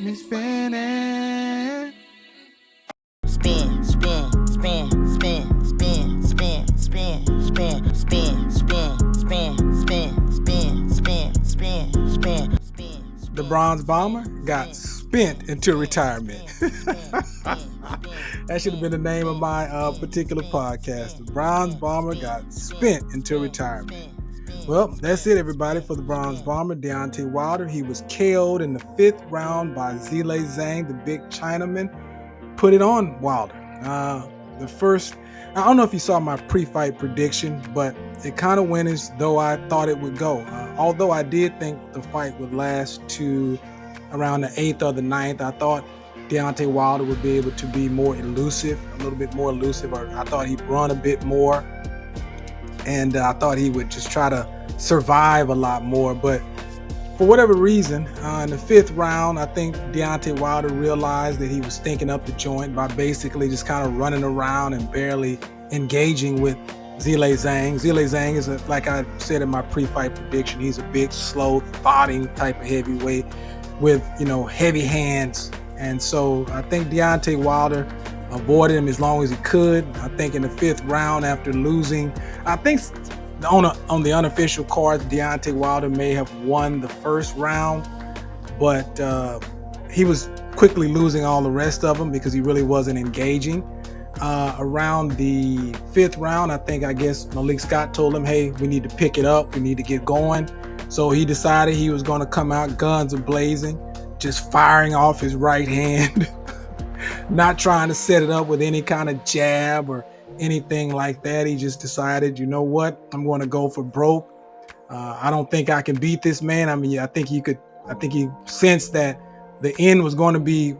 me spinning. Spin, spin, spin, spin, spin, spin, spin, spin, spin, spin, spin, spin, spin, spin, spin, spin, spin. The Bronze Bomber got spent into retirement. That should have been the name of my particular podcast. The Bronze Bomber got spent into retirement. Well, that's it, everybody, for the Bronze Bomber, Deontay Wilder. He was KO'd in the 5th round by Zhang, the big Chinaman. Put it on Wilder. I don't know if you saw my pre-fight prediction, but it kind of went as though I thought it would go. Although I did think the fight would last to around the 8th or the 9th, I thought Deontay Wilder would be able to be more elusive, a little bit more elusive, or I thought he'd run a bit more, and I thought he would just try to survive a lot more. But for whatever reason, in the 5th round, I think Deontay Wilder realized that he was stinking up the joint by basically just kind of running around and barely engaging with Zhang. Zhang is, like I said in my pre-fight prediction, he's a big, slow, thoughting type of heavyweight with, heavy hands. And so I think Deontay Wilder avoided him as long as he could. I think in the 5th round, after losing, I think on the unofficial card, Deontay Wilder may have won the 1st round, but he was quickly losing all the rest of them because he really wasn't engaging. Around the 5th round, I guess Malik Scott told him, hey, we need to pick it up. We need to get going. So he decided he was going to come out guns a-blazing, just firing off his right hand, not trying to set it up with any kind of jab or anything like that. He just decided, you know what, I'm going to go for broke. I don't think I can beat this man. I mean, I think he sensed that the end was going to be,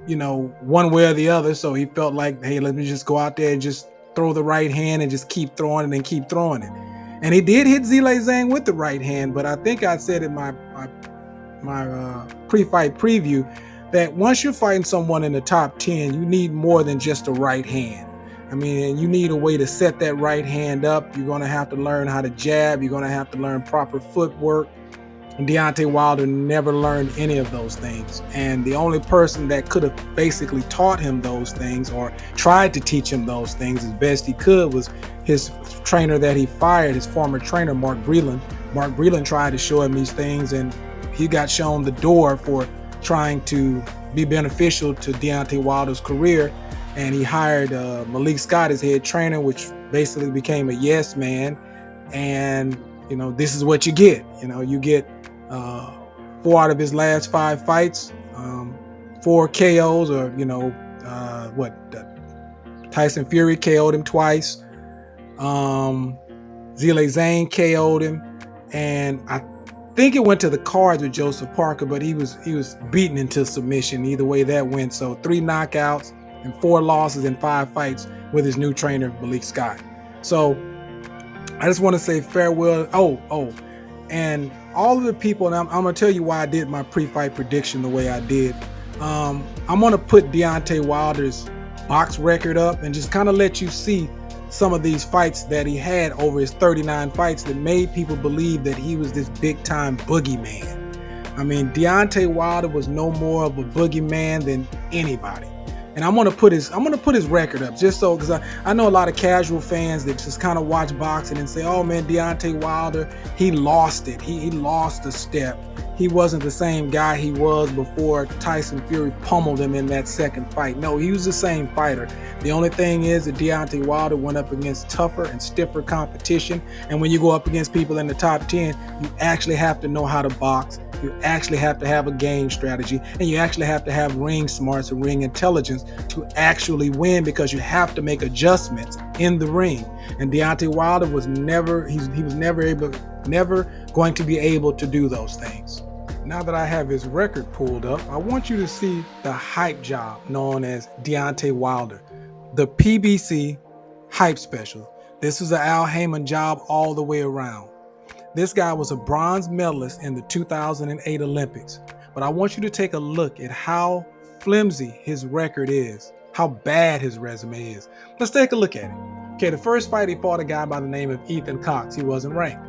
one way or the other. So he felt like, hey, let me just go out there and just throw the right hand and just keep throwing it and keep throwing it. And he did hit Zhang with the right hand, but I think I said in my pre-fight preview that once you're fighting someone in the top 10, you need more than just a right hand. I mean, you need a way to set that right hand up. You're going to have to learn how to jab. You're going to have to learn proper footwork. And Deontay Wilder never learned any of those things. And the only person that could have basically taught him those things or tried to teach him those things as best he could was his trainer that he fired, his former trainer, Mark Breland. Mark Breland tried to show him these things, and he got shown the door for trying to be beneficial to Deontay Wilder's career. And he hired Malik Scott as head trainer, which basically became a yes man. And, this is what you get. You get 4 out of his last 5 fights, 4 KOs, or, Tyson Fury KO'd him twice. Zhang KO'd him. And I think it went to the cards with Joseph Parker, but he was beaten into submission. Either way that went. So 3 knockouts and 4 losses in 5 fights with his new trainer, Malik Scott. So I just want to say farewell. And all of the people, and I'm going to tell you why I did my pre-fight prediction the way I did. I'm going to put Deontay Wilder's box record up and just kind of let you see some of these fights that he had over his 39 fights that made people believe that he was this big-time boogeyman. I mean, Deontay Wilder was no more of a boogeyman than anybody. And I'm gonna put his record up just so, because I know a lot of casual fans that just kind of watch boxing and say, oh man, Deontay Wilder, he lost it. He lost a step. He wasn't the same guy he was before Tyson Fury pummeled him in that 2nd fight. No, he was the same fighter. The only thing is that Deontay Wilder went up against tougher and stiffer competition. And when you go up against people in the top 10, you actually have to know how to box. You actually have to have a game strategy, and you actually have to have ring smarts and ring intelligence to actually win, because you have to make adjustments in the ring. And Deontay Wilder was never going to be able to do those things. Now that I have his record pulled up, I want you to see the hype job known as Deontay Wilder, the PBC hype special. This was an Al Heyman job all the way around. This guy was a bronze medalist in the 2008 Olympics, but I want you to take a look at how flimsy his record is, how bad his resume is. Let's take a look at it. Okay, the first fight he fought a guy by the name of Ethan Cox. He wasn't ranked.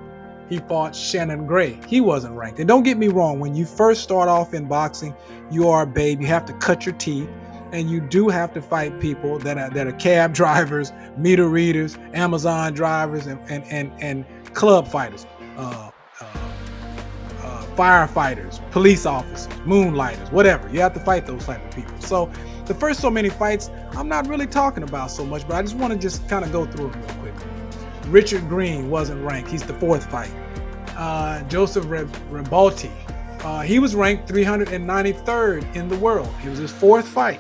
he fought Shannon Gray. He wasn't ranked. And don't get me wrong, when you first start off in boxing, you are a babe. You have to cut your teeth, and you do have to fight people that are cab drivers, meter readers, Amazon drivers, and club fighters, firefighters, police officers, moonlighters, whatever. You have to fight those type of people. So the first so many fights, I'm not really talking about so much, but I just want to just kind of go through them real quickly. Richard Green wasn't ranked. He's the fourth fight. Joseph Rebalti, he was ranked 393rd in the world. It was his fourth fight.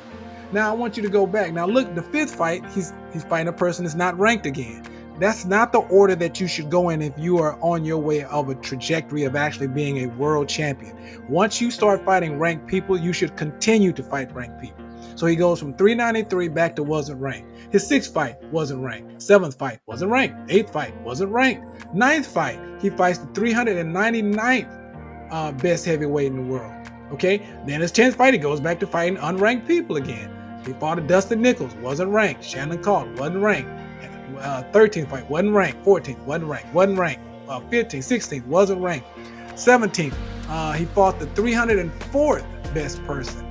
Now I want you to go back. Now look, the fifth fight, he's fighting a person that's not ranked again. That's not the order that you should go in if you are on your way of a trajectory of actually being a world champion. Once you start fighting ranked people, you should continue to fight ranked people. So he goes from 393 back to wasn't ranked. His sixth fight wasn't ranked. Seventh fight wasn't ranked. Eighth fight wasn't ranked. Ninth fight, he fights the 399th best heavyweight in the world. Okay, then his 10th fight, he goes back to fighting unranked people again. He fought a Dustin Nichols, wasn't ranked. Shannon Call, wasn't ranked. 13th fight, wasn't ranked. 14th, wasn't ranked. Wasn't ranked. 15th, 16th, wasn't ranked. 17th, he fought the 304th best person,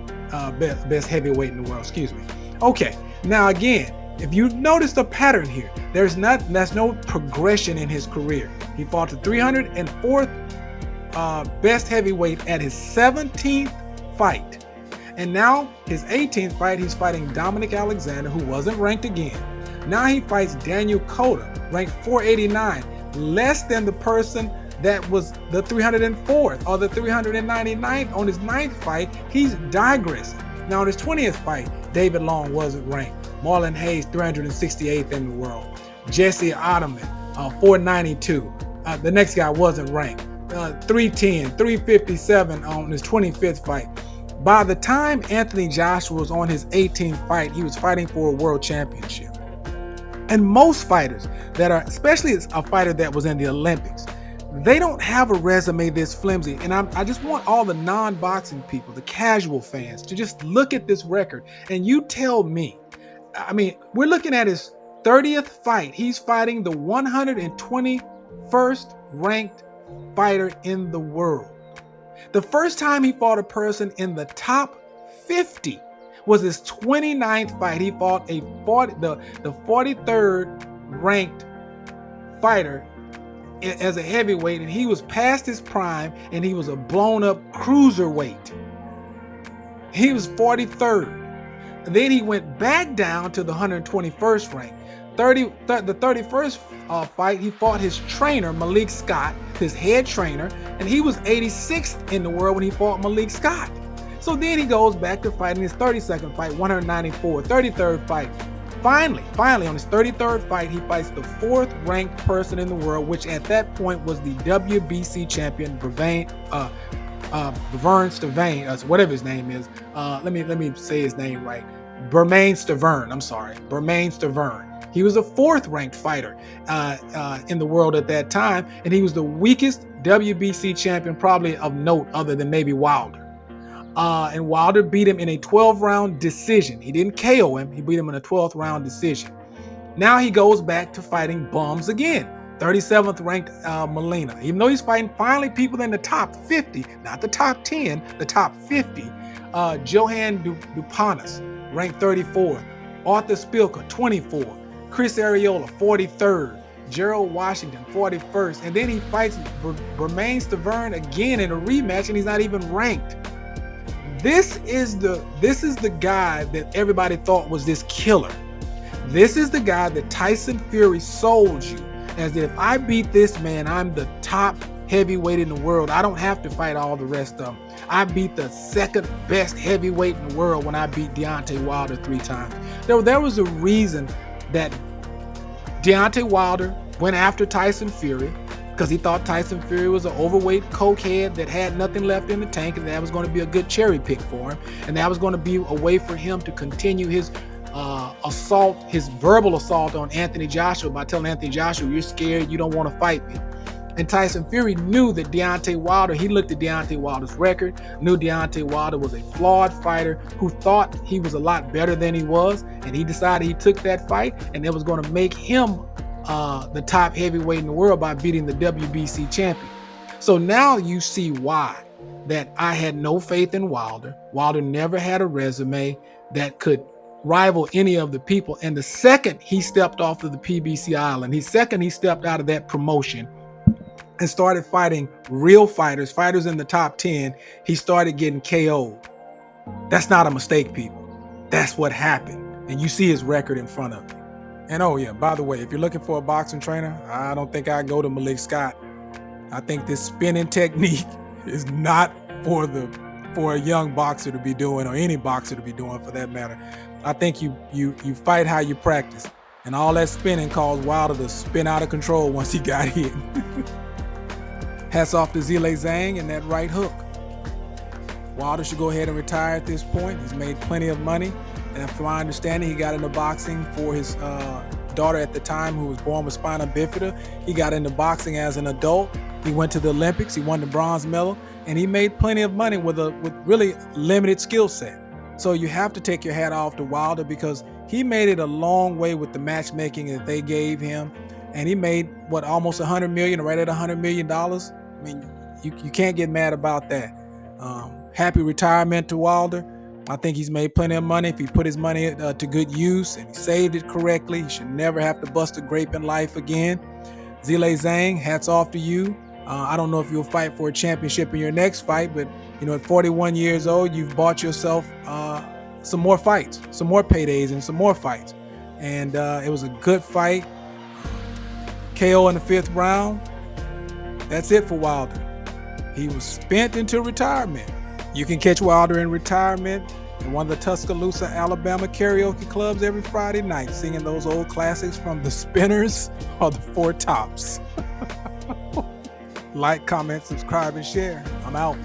best heavyweight in the world, excuse me. Okay, now again, if you've noticed a pattern here, there's no progression in his career. He fought the 304th best heavyweight at his 17th fight. And now his 18th fight, he's fighting Dominic Alexander, who wasn't ranked again. Now he fights Daniel Cota, ranked 489, less than the person that was the 304th or the 399th on his 9th fight. He's digressing. Now on his 20th fight, David Long wasn't ranked. Marlon Hayes, 368th in the world. Jesse Ottoman, 492. The next guy wasn't ranked. 310, 357 on his 25th fight. By the time Anthony Joshua was on his 18th fight, he was fighting for a world championship. And most fighters that are, especially a fighter that was in the Olympics, they don't have a resume this flimsy. And I just want all the non-boxing people, the casual fans, to just look at this record and you tell me. I mean, we're looking at his 30th fight. He's fighting the 121st ranked fighter in the world. The first time he fought a person in the top 50 was his 29th fight. He fought the 43rd ranked fighter as a heavyweight, and he was past his prime, and he was a blown up cruiserweight. He was 43rd. And then he went back down to the 121st rank. The 31st fight, he fought his trainer, Malik Scott, his head trainer, and he was 86th in the world when he fought Malik Scott. So then he goes back to fighting his 32nd fight, 194, 33rd fight. Finally, on his 33rd fight, he fights the 4th ranked person in the world, which at that point was the WBC champion, Bavern Stavane, whatever his name is. Let me say his name right. Bermain Stavern. He was the 4th ranked fighter in the world at that time, and he was the weakest WBC champion probably of note other than maybe Wilder. And Wilder beat him in a 12-round decision. He didn't KO him. He beat him in a 12th round decision. Now he goes back to fighting bums again. 37th ranked Molina. Even though he's fighting finally people in the top 50, not the top 10, the top 50. Johan Dupanis, ranked 34th. Arthur Spilka, 24th. Chris Arreola, 43rd. Gerald Washington, 41st. And then he fights Bermain Stavern again in a rematch, and he's not even ranked. This is the guy that everybody thought was this killer. This is the guy that Tyson Fury sold you as if I beat this man, I'm the top heavyweight in the world. I don't have to fight all the rest of them. I beat the second best heavyweight in the world when I beat Deontay Wilder 3 times. There was a reason that Deontay Wilder went after Tyson Fury, because he thought Tyson Fury was an overweight cokehead that had nothing left in the tank, and that was going to be a good cherry pick for him, and that was going to be a way for him to continue his his verbal assault on Anthony Joshua by telling Anthony Joshua, you're scared, you don't want to fight me. And Tyson Fury knew that Deontay Wilder, he looked at Deontay Wilder's record, knew Deontay Wilder was a flawed fighter who thought he was a lot better than he was, and he decided he took that fight, and it was going to make him the top heavyweight in the world by beating the WBC champion. So now you see why that I had no faith in Wilder. Wilder never had a resume that could rival any of the people. And the second he stepped off of the PBC island, he stepped out of that promotion and started fighting real fighters in the top 10, he started getting KO'd. That's not a mistake, people. That's what happened. And you see his record in front of you. And oh yeah, by the way, if you're looking for a boxing trainer, I don't think I'd go to Malik Scott. I think this spinning technique is not for a young boxer to be doing, or any boxer to be doing for that matter. I think you fight how you practice. And all that spinning caused Wilder to spin out of control once he got hit. Hats off to Zhang and that right hook. Wilder should go ahead and retire at this point. He's made plenty of money. And from my understanding, he got into boxing for his daughter at the time, who was born with spina bifida. He got into boxing as an adult. He went to the Olympics. He won the bronze medal. And he made plenty of money with really limited skill set. So you have to take your hat off to Wilder, because he made it a long way with the matchmaking that they gave him. And he made, almost $100 million, right at $100 million. I mean, you can't get mad about that. Happy retirement to Wilder. I think he's made plenty of money. If he put his money to good use and he saved it correctly, he should never have to bust a grape in life again. Zhang, hats off to you. I don't know if you'll fight for a championship in your next fight, but at 41 years old, you've bought yourself some more fights, some more paydays, and some more fights. And it was a good fight. KO in the 5th round. That's it for Wilder. He was spent into retirement. You can catch Wilder in retirement in one of the Tuscaloosa, Alabama karaoke clubs every Friday night, singing those old classics from the Spinners or the Four Tops. Like, comment, subscribe, and share. I'm out.